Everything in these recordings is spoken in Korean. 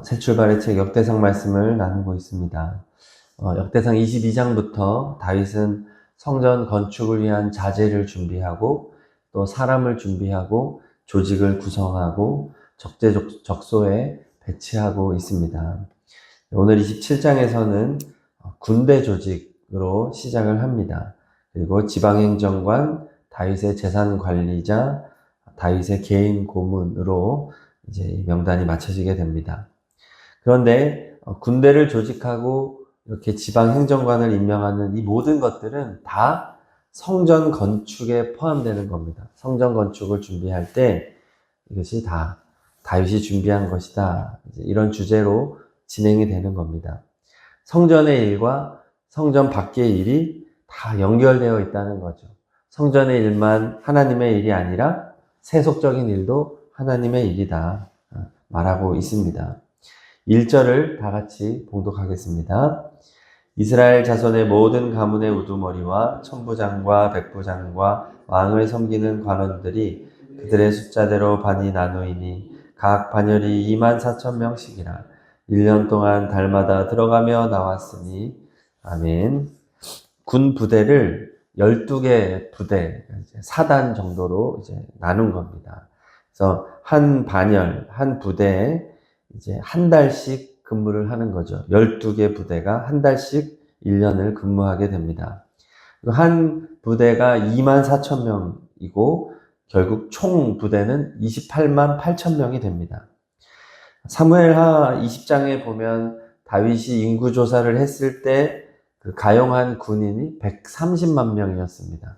새 출발의 책 역대상 말씀을 나누고 있습니다. 역대상 22장부터 다윗은 성전 건축을 위한 자재를 준비하고 또 사람을 준비하고 조직을 구성하고 적재적소에 배치하고 있습니다. 오늘 27장에서는 군대 조직으로 시작을 합니다. 그리고 지방행정관, 다윗의 재산관리자, 다윗의 개인 고문으로 이제 명단이 맞춰지게 됩니다. 그런데 군대를 조직하고 이렇게 지방행정관을 임명하는 이 모든 것들은 다 성전 건축에 포함되는 겁니다. 성전 건축을 준비할 때 이것이 다 다윗이 준비한 것이다. 이런 주제로 진행이 되는 겁니다. 성전의 일과 성전 밖의 일이 다 연결되어 있다는 거죠. 성전의 일만 하나님의 일이 아니라 세속적인 일도 하나님의 일이다 말하고 있습니다. 1절을 다 같이 봉독하겠습니다. 이스라엘 자손의 모든 가문의 우두머리와 천부장과 백부장과 왕을 섬기는 관원들이 그들의 숫자대로 반이 나누이니 각 반열이 24,000명씩이라 1년 동안 달마다 들어가며 나왔으니 아멘. 군 부대를 12개 부대, 사단 정도로 이제 나눈 겁니다. 그래서 한 반열, 한 부대에 이제 한 달씩 근무를 하는 거죠. 12개 부대가 한 달씩 1년을 근무하게 됩니다. 한 부대가 24,000명이고 결국 총 부대는 28만 8,000명이 됩니다. 사무엘하 20장에 보면 다윗이 인구조사를 했을 때 그 가용한 군인이 130만 명이었습니다.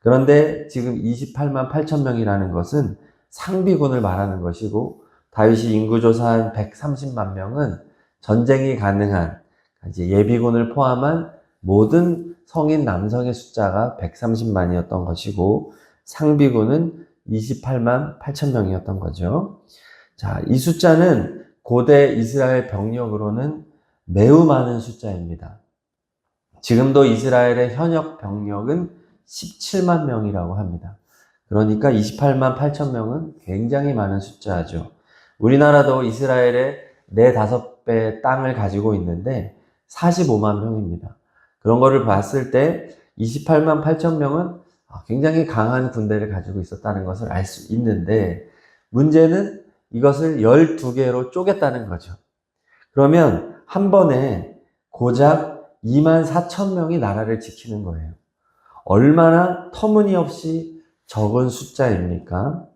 그런데 지금 28만 8천 명이라는 것은 상비군을 말하는 것이고 다윗이 인구조사한 130만 명은 전쟁이 가능한 이제 예비군을 포함한 모든 성인 남성의 숫자가 130만이었던 것이고 상비군은 28만 8천 명이었던 거죠. 자, 이 숫자는 고대 이스라엘 병력으로는 매우 많은 숫자입니다. 지금도 이스라엘의 현역 병력은 17만 명이라고 합니다. 그러니까 28만 8천 명은 굉장히 많은 숫자죠. 우리나라도 이스라엘의 4, 5배 땅을 가지고 있는데 45만 명입니다. 그런 거를 봤을 때 28만 8천 명은 굉장히 강한 군대를 가지고 있었다는 것을 알 수 있는데 문제는 이것을 12개로 쪼갰다는 거죠. 그러면 한 번에 고작 2만 4천 명이 나라를 지키는 거예요. 얼마나 터무니없이 적은 숫자입니까?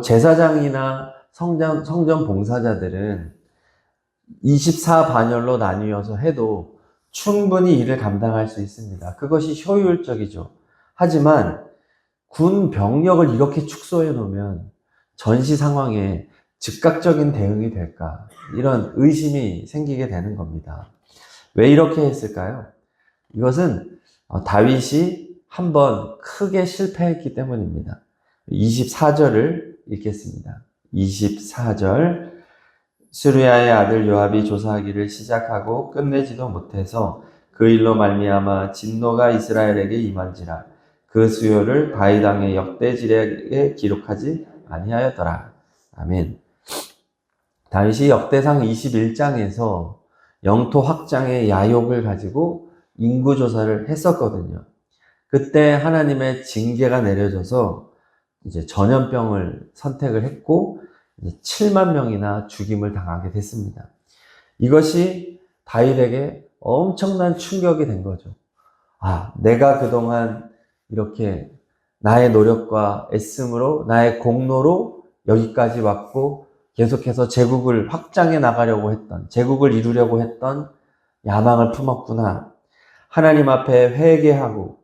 제사장이나 성전 봉사자들은 24반열로 나뉘어서 해도 충분히 일을 감당할 수 있습니다. 그것이 효율적이죠. 하지만 군 병력을 이렇게 축소해 놓으면 전시 상황에 즉각적인 대응이 될까? 이런 의심이 생기게 되는 겁니다. 왜 이렇게 했을까요? 이것은 다윗이 한번 크게 실패했기 때문입니다. 24절을 읽겠습니다. 24절 스루야의 아들 요압이 조사하기를 시작하고 끝내지도 못해서 그 일로 말미암아 진노가 이스라엘에게 임한지라 그 수요를 다윗 왕의 역대지략에 기록하지 아니하였더라. 아멘. 다윗이 역대상 21장에서 영토 확장의 야욕을 가지고 인구조사를 했었거든요. 그때 하나님의 징계가 내려져서 이제 전염병을 선택을 했고 7만 명이나 죽임을 당하게 됐습니다. 이것이 다윗에게 엄청난 충격이 된 거죠. 내가 그동안 이렇게 나의 노력과 애씀으로 나의 공로로 여기까지 왔고 계속해서 제국을 확장해 나가려고 했던, 제국을 이루려고 했던 야망을 품었구나. 하나님 앞에 회개하고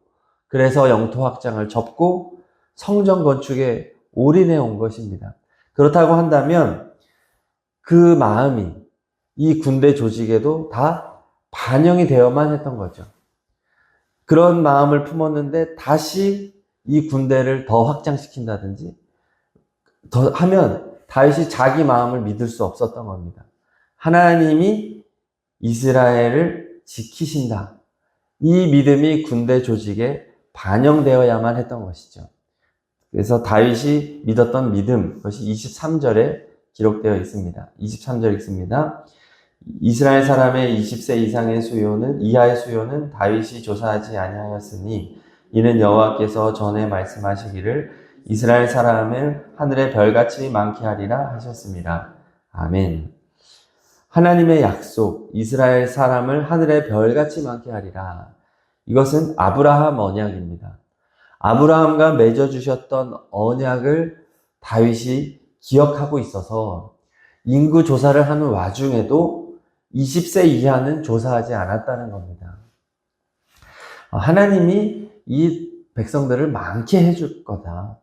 그래서 영토 확장을 접고 성전 건축에 올인해 온 것입니다. 그렇다고 한다면 그 마음이 이 군대 조직에도 다 반영이 되어만 했던 거죠. 그런 마음을 품었는데 다시 이 군대를 더 확장시킨다든지 더 하면 다윗이 자기 마음을 믿을 수 없었던 겁니다. 하나님이 이스라엘을 지키신다. 이 믿음이 군대 조직에 반영되어야만 했던 것이죠. 그래서 다윗이 믿었던 믿음, 그것이 23절에 기록되어 있습니다. 23절 읽습니다. 이스라엘 사람의 20세 이하의 수요는 다윗이 조사하지 아니하였으니 이는 여호와께서 전에 말씀하시기를 이스라엘 사람을 하늘의 별같이 많게 하리라 하셨습니다. 아멘. 하나님의 약속, 이스라엘 사람을 하늘의 별같이 많게 하리라. 이것은 아브라함 언약입니다. 아브라함과 맺어주셨던 언약을 다윗이 기억하고 있어서 인구 조사를 하는 와중에도 20세 이하는 조사하지 않았다는 겁니다. 하나님이 이 백성들을 많게 해줄 거다.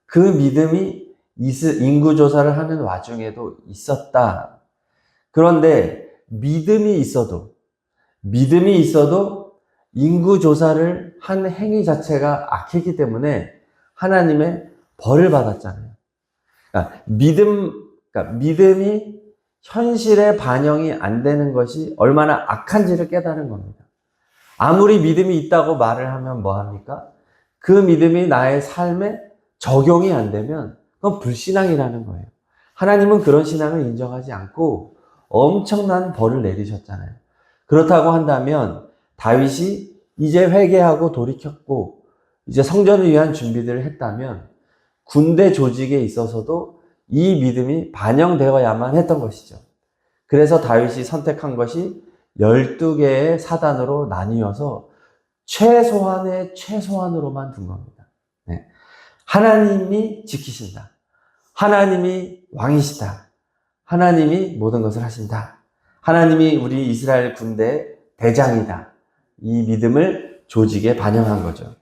그 믿음이 인구 조사를 하는 와중에도 있었다. 그런데 믿음이 있어도 인구 조사를 한 행위 자체가 악했기 때문에 하나님의 벌을 받았잖아요. 그러니까 믿음이 현실에 반영이 안 되는 것이 얼마나 악한지를 깨달은 겁니다. 아무리 믿음이 있다고 말을 하면 뭐합니까? 그 믿음이 나의 삶에 적용이 안 되면 그건 불신앙이라는 거예요. 하나님은 그런 신앙을 인정하지 않고 엄청난 벌을 내리셨잖아요. 그렇다고 한다면 다윗이 이제 회개하고 돌이켰고 이제 성전을 위한 준비들을 했다면 군대 조직에 있어서도 이 믿음이 반영되어야만 했던 것이죠. 그래서 다윗이 선택한 것이 12개의 사단으로 나뉘어서 최소한의 최소한으로만 둔 겁니다. 네. 하나님이 지키신다. 하나님이 왕이시다. 하나님이 모든 것을 하신다. 하나님이 우리 이스라엘 군대의 대장이다. 이 믿음을 조직에 반영한 거죠.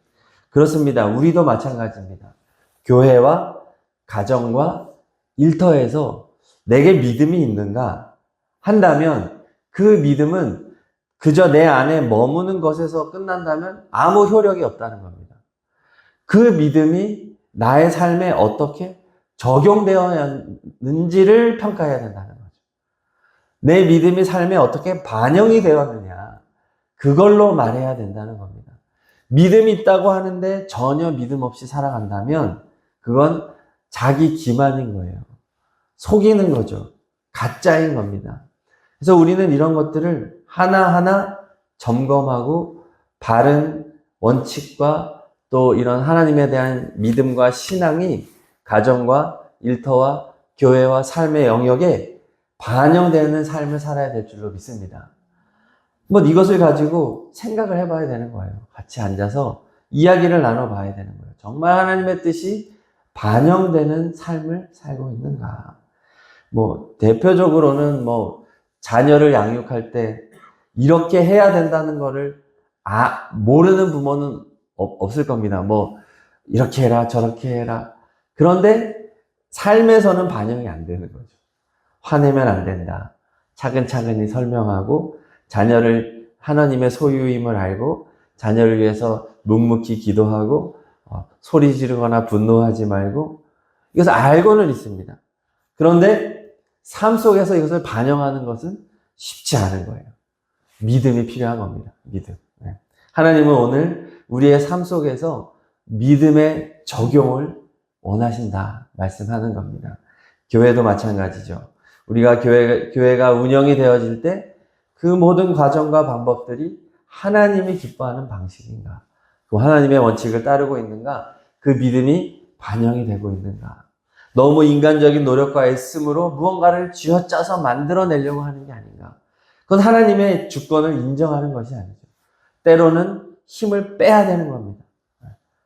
그렇습니다. 우리도 마찬가지입니다. 교회와 가정과 일터에서 내게 믿음이 있는가 한다면 그 믿음은 그저 내 안에 머무는 것에서 끝난다면 아무 효력이 없다는 겁니다. 그 믿음이 나의 삶에 어떻게 적용되었는지를 평가해야 된다는 거죠. 내 믿음이 삶에 어떻게 반영이 되었느냐, 그걸로 말해야 된다는 겁니다. 믿음이 있다고 하는데 전혀 믿음 없이 살아간다면 그건 자기 기만인 거예요. 속이는 거죠. 가짜인 겁니다. 그래서 우리는 이런 것들을 하나하나 점검하고 바른 원칙과 또 이런 하나님에 대한 믿음과 신앙이 가정과 일터와 교회와 삶의 영역에 반영되는 삶을 살아야 될 줄로 믿습니다. 이것을 가지고 생각을 해봐야 되는 거예요. 같이 앉아서 이야기를 나눠봐야 되는 거예요. 정말 하나님의 뜻이 반영되는 삶을 살고 있는가. 대표적으로는 자녀를 양육할 때 이렇게 해야 된다는 거를 모르는 부모는 없을 겁니다. 이렇게 해라, 저렇게 해라. 그런데 삶에서는 반영이 안 되는 거죠. 화내면 안 된다. 차근차근히 설명하고 자녀를 하나님의 소유임을 알고 자녀를 위해서 묵묵히 기도하고 소리 지르거나 분노하지 말고 이것을 알고는 있습니다. 그런데 삶 속에서 이것을 반영하는 것은 쉽지 않은 거예요. 믿음이 필요한 겁니다. 믿음. 하나님은 오늘 우리의 삶 속에서 믿음의 적용을 원하신다 말씀하는 겁니다. 교회도 마찬가지죠. 우리가 교회가 운영이 되어질 때 그 모든 과정과 방법들이 하나님이 기뻐하는 방식인가? 그 하나님의 원칙을 따르고 있는가? 그 믿음이 반영이 되고 있는가? 너무 인간적인 노력과 애씀으로 무언가를 쥐어짜서 만들어내려고 하는 게 아닌가? 그건 하나님의 주권을 인정하는 것이 아니죠. 때로는 힘을 빼야 되는 겁니다.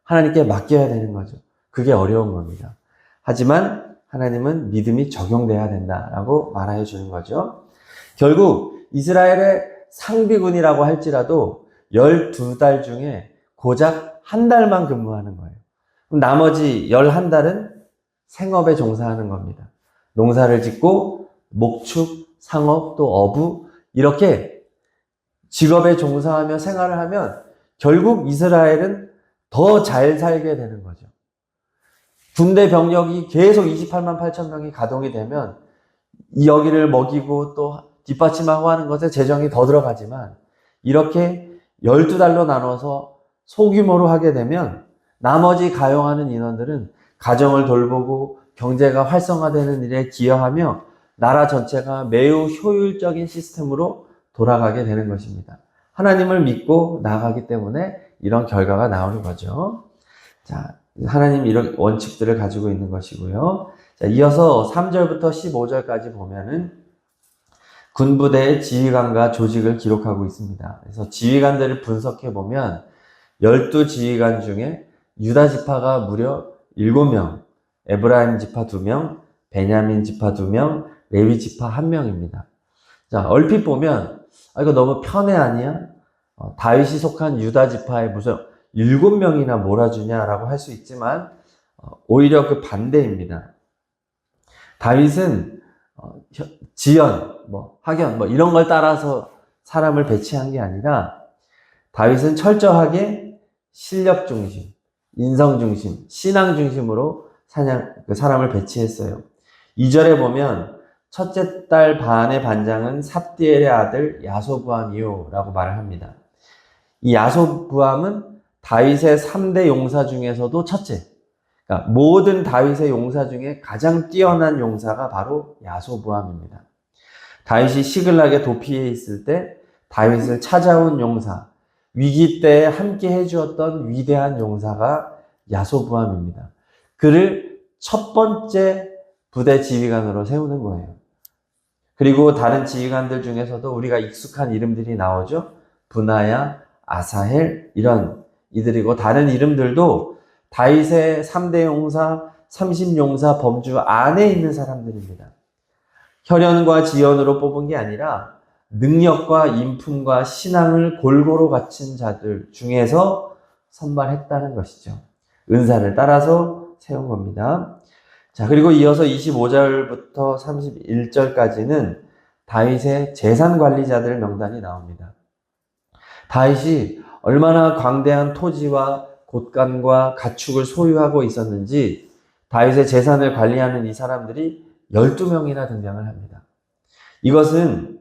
하나님께 맡겨야 되는 거죠. 그게 어려운 겁니다. 하지만 하나님은 믿음이 적용돼야 된다라고 말해 주는 거죠. 결국 이스라엘의 상비군이라고 할지라도 12달 중에 고작 한 달만 근무하는 거예요. 그럼 나머지 11달은 생업에 종사하는 겁니다. 농사를 짓고 목축, 상업, 또 어부 이렇게 직업에 종사하며 생활을 하면 결국 이스라엘은 더 잘 살게 되는 거죠. 군대 병력이 계속 28만 8천 명이 가동이 되면 여기를 먹이고 또 뒷받침하고 하는 것에 재정이 더 들어가지만 이렇게 12달로 나눠서 소규모로 하게 되면 나머지 가용하는 인원들은 가정을 돌보고 경제가 활성화되는 일에 기여하며 나라 전체가 매우 효율적인 시스템으로 돌아가게 되는 것입니다. 하나님을 믿고 나아가기 때문에 이런 결과가 나오는 거죠. 자, 하나님 이런 원칙들을 가지고 있는 것이고요. 자, 이어서 3절부터 15절까지 보면은 군부대의 지휘관과 조직을 기록하고 있습니다. 그래서 지휘관들을 분석해 보면 12지휘관 중에 유다 지파가 무려 7명, 에브라임 지파 2명, 베냐민 지파 2명, 레위 지파 1명입니다. 자, 얼핏 보면 이거 너무 편애 아니야? 다윗이 속한 유다 지파에 무슨 7명이나 몰아주냐라고 할 수 있지만 오히려 그 반대입니다. 다윗은 지연, 학연 이런 걸 따라서 사람을 배치한 게 아니라 다윗은 철저하게 실력 중심, 인성 중심, 신앙 중심으로 사람을 배치했어요. 2절에 보면 첫째 딸 바안의 반장은 삽디엘의 아들 야소부암이요 라고 말을 합니다. 이 야소부암은 다윗의 3대 용사 중에서도 첫째, 그러니까 모든 다윗의 용사 중에 가장 뛰어난 용사가 바로 야소부암입니다. 다윗이 시글락에 도피해 있을 때 다윗을 찾아온 용사, 위기 때 함께 해주었던 위대한 용사가 야소부암입니다. 그를 첫 번째 부대 지휘관으로 세우는 거예요. 그리고 다른 지휘관들 중에서도 우리가 익숙한 이름들이 나오죠. 브나야, 아사헬 이런 이들이고 다른 이름들도 다윗의 3대 용사, 30용사 범주 안에 있는 사람들입니다. 혈연과 지연으로 뽑은 게 아니라 능력과 인품과 신앙을 골고루 갖춘 자들 중에서 선발했다는 것이죠. 은사를 따라서 세운 겁니다. 자, 그리고 이어서 25절부터 31절까지는 다윗의 재산 관리자들 명단이 나옵니다. 다윗이 얼마나 광대한 토지와 곳간과 가축을 소유하고 있었는지 다윗의 재산을 관리하는 이 사람들이 12명이나 등장을 합니다. 이것은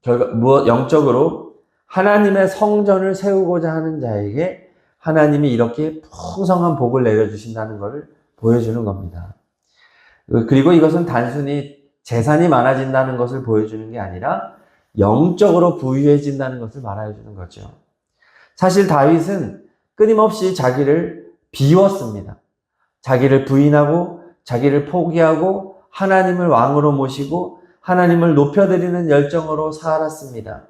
영적으로 하나님의 성전을 세우고자 하는 자에게 하나님이 이렇게 풍성한 복을 내려주신다는 것을 보여주는 겁니다. 그리고 이것은 단순히 재산이 많아진다는 것을 보여주는 게 아니라 영적으로 부유해진다는 것을 말해주는 거죠. 사실 다윗은 끊임없이 자기를 비웠습니다. 자기를 부인하고 자기를 포기하고 하나님을 왕으로 모시고 하나님을 높여드리는 열정으로 살았습니다.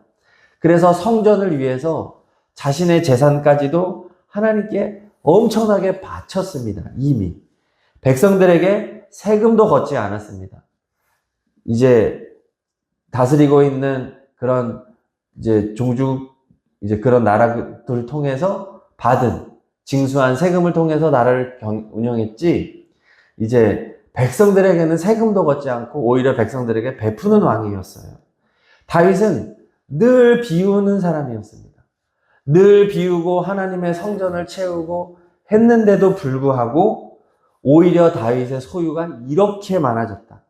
그래서 성전을 위해서 자신의 재산까지도 하나님께 엄청나게 바쳤습니다. 이미 백성들에게 세금도 걷지 않았습니다. 이제 다스리고 있는 그런 그런 나라들 통해서 받은 징수한 세금을 통해서 나라를 운영했지, 이제 백성들에게는 세금도 걷지 않고 오히려 백성들에게 베푸는 왕이었어요. 다윗은 늘 비우는 사람이었습니다. 늘 비우고 하나님의 성전을 채우고 했는데도 불구하고 오히려 다윗의 소유가 이렇게 많아졌다.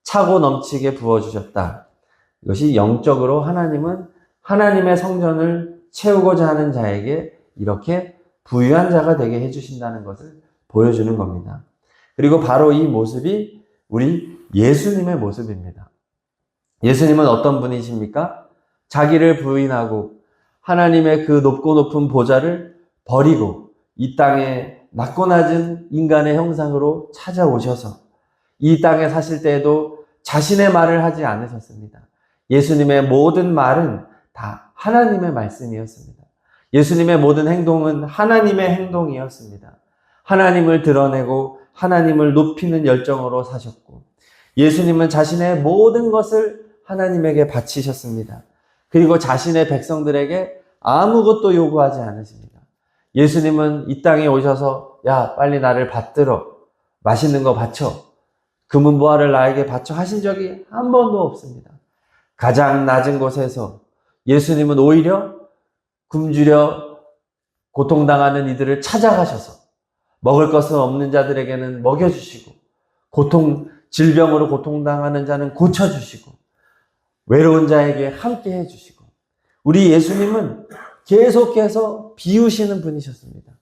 차고 넘치게 부어주셨다. 이것이 영적으로 하나님은 하나님의 성전을 채우고자 하는 자에게 이렇게 부유한 자가 되게 해주신다는 것을 보여주는 겁니다. 그리고 바로 이 모습이 우리 예수님의 모습입니다. 예수님은 어떤 분이십니까? 자기를 부인하고 하나님의 그 높고 높은 보좌를 버리고 이 땅에 낮고 낮은 인간의 형상으로 찾아오셔서 이 땅에 사실 때에도 자신의 말을 하지 않으셨습니다. 예수님의 모든 말은 다 하나님의 말씀이었습니다. 예수님의 모든 행동은 하나님의 행동이었습니다. 하나님을 드러내고 하나님을 높이는 열정으로 사셨고 예수님은 자신의 모든 것을 하나님에게 바치셨습니다. 그리고 자신의 백성들에게 아무것도 요구하지 않으십니다. 예수님은 이 땅에 오셔서 야 빨리 나를 받들어 맛있는 거 바쳐 금은보화를 나에게 바쳐 하신 적이 한 번도 없습니다. 가장 낮은 곳에서 예수님은 오히려 굶주려 고통당하는 이들을 찾아가셔서 먹을 것은 없는 자들에게는 먹여주시고 질병으로 고통당하는 자는 고쳐주시고 외로운 자에게 함께 해주시고 우리 예수님은 계속해서 비우시는 분이셨습니다.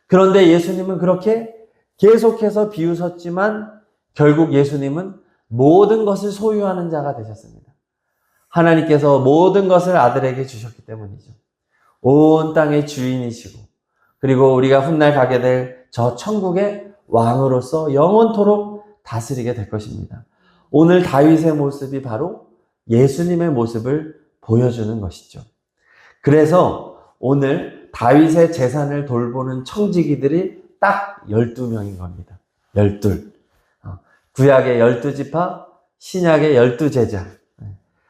그런데 예수님은 그렇게 계속해서 비우셨지만 결국 예수님은 모든 것을 소유하는 자가 되셨습니다. 하나님께서 모든 것을 아들에게 주셨기 때문이죠. 온 땅의 주인이시고, 그리고 우리가 훗날 가게 될 저 천국의 왕으로서 영원토록 다스리게 될 것입니다. 오늘 다윗의 모습이 바로 예수님의 모습을 보여주는 것이죠. 그래서 오늘 다윗의 재산을 돌보는 청지기들이 딱 12명인 겁니다. 12. 구약의 12지파, 신약의 12제자.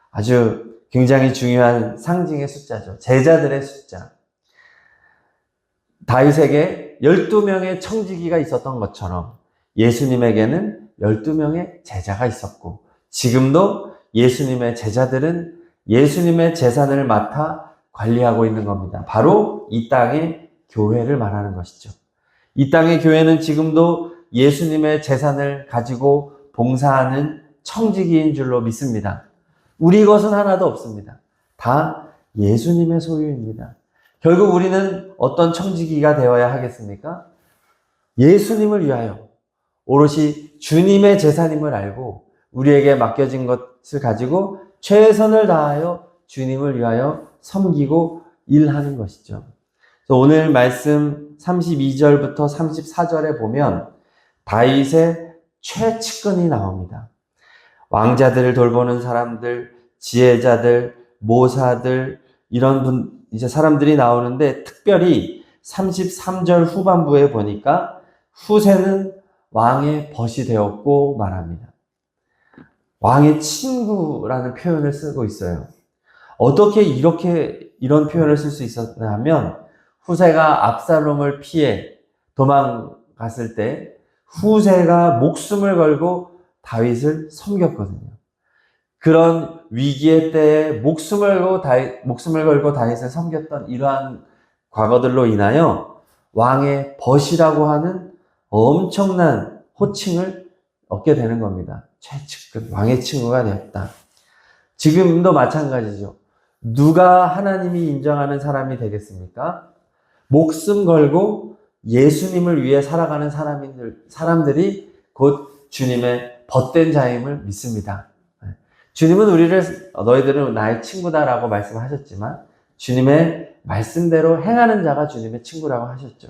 아주 굉장히 중요한 상징의 숫자죠. 제자들의 숫자. 다윗에게 12명의 청지기가 있었던 것처럼 예수님에게는 12명의 제자가 있었고, 지금도 예수님의 제자들은 예수님의 재산을 맡아 관리하고 있는 겁니다. 바로 이 땅의 교회를 말하는 것이죠. 이 땅의 교회는 지금도 예수님의 재산을 가지고 봉사하는 청지기인 줄로 믿습니다. 우리 것은 하나도 없습니다. 다 예수님의 소유입니다. 결국 우리는 어떤 청지기가 되어야 하겠습니까? 예수님을 위하여 오롯이 주님의 재산임을 알고 우리에게 맡겨진 것을 가지고 최선을 다하여 주님을 위하여 섬기고 일하는 것이죠. 그래서 오늘 말씀 32절부터 34절에 보면 다윗의 최측근이 나옵니다. 왕자들을 돌보는 사람들, 지혜자들, 모사들, 이런 이제 사람들이 나오는데, 특별히 33절 후반부에 보니까 후세는 왕의 벗이 되었고 말합니다. 왕의 친구라는 표현을 쓰고 있어요. 어떻게 이런 표현을 쓸 수 있었나 하면, 후세가 압살롬을 피해 도망갔을 때 후세가 목숨을 걸고 다윗을 섬겼거든요. 그런 위기의 때에 목숨을 걸고 다윗을 섬겼던 이러한 과거들로 인하여 왕의 벗이라고 하는 엄청난 호칭을 얻게 되는 겁니다. 최측근, 왕의 친구가 되었다. 지금도 마찬가지죠. 누가 하나님이 인정하는 사람이 되겠습니까? 목숨 걸고 예수님을 위해 살아가는 사람들이 곧 주님의 벗된 자임을 믿습니다. 주님은 우리를 너희들은 나의 친구다라고 말씀하셨지만 주님의 말씀대로 행하는 자가 주님의 친구라고 하셨죠.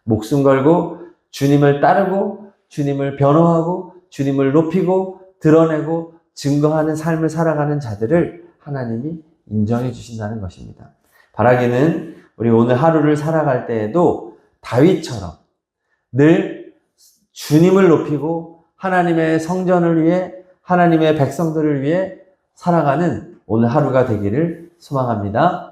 목숨 걸고 주님을 따르고 주님을 변호하고 주님을 높이고 드러내고 증거하는 삶을 살아가는 자들을 하나님이 인정해 주신다는 것입니다. 바라기는 우리 오늘 하루를 살아갈 때에도 다윗처럼 늘 주님을 높이고 하나님의 성전을 위해 하나님의 백성들을 위해 살아가는 오늘 하루가 되기를 소망합니다.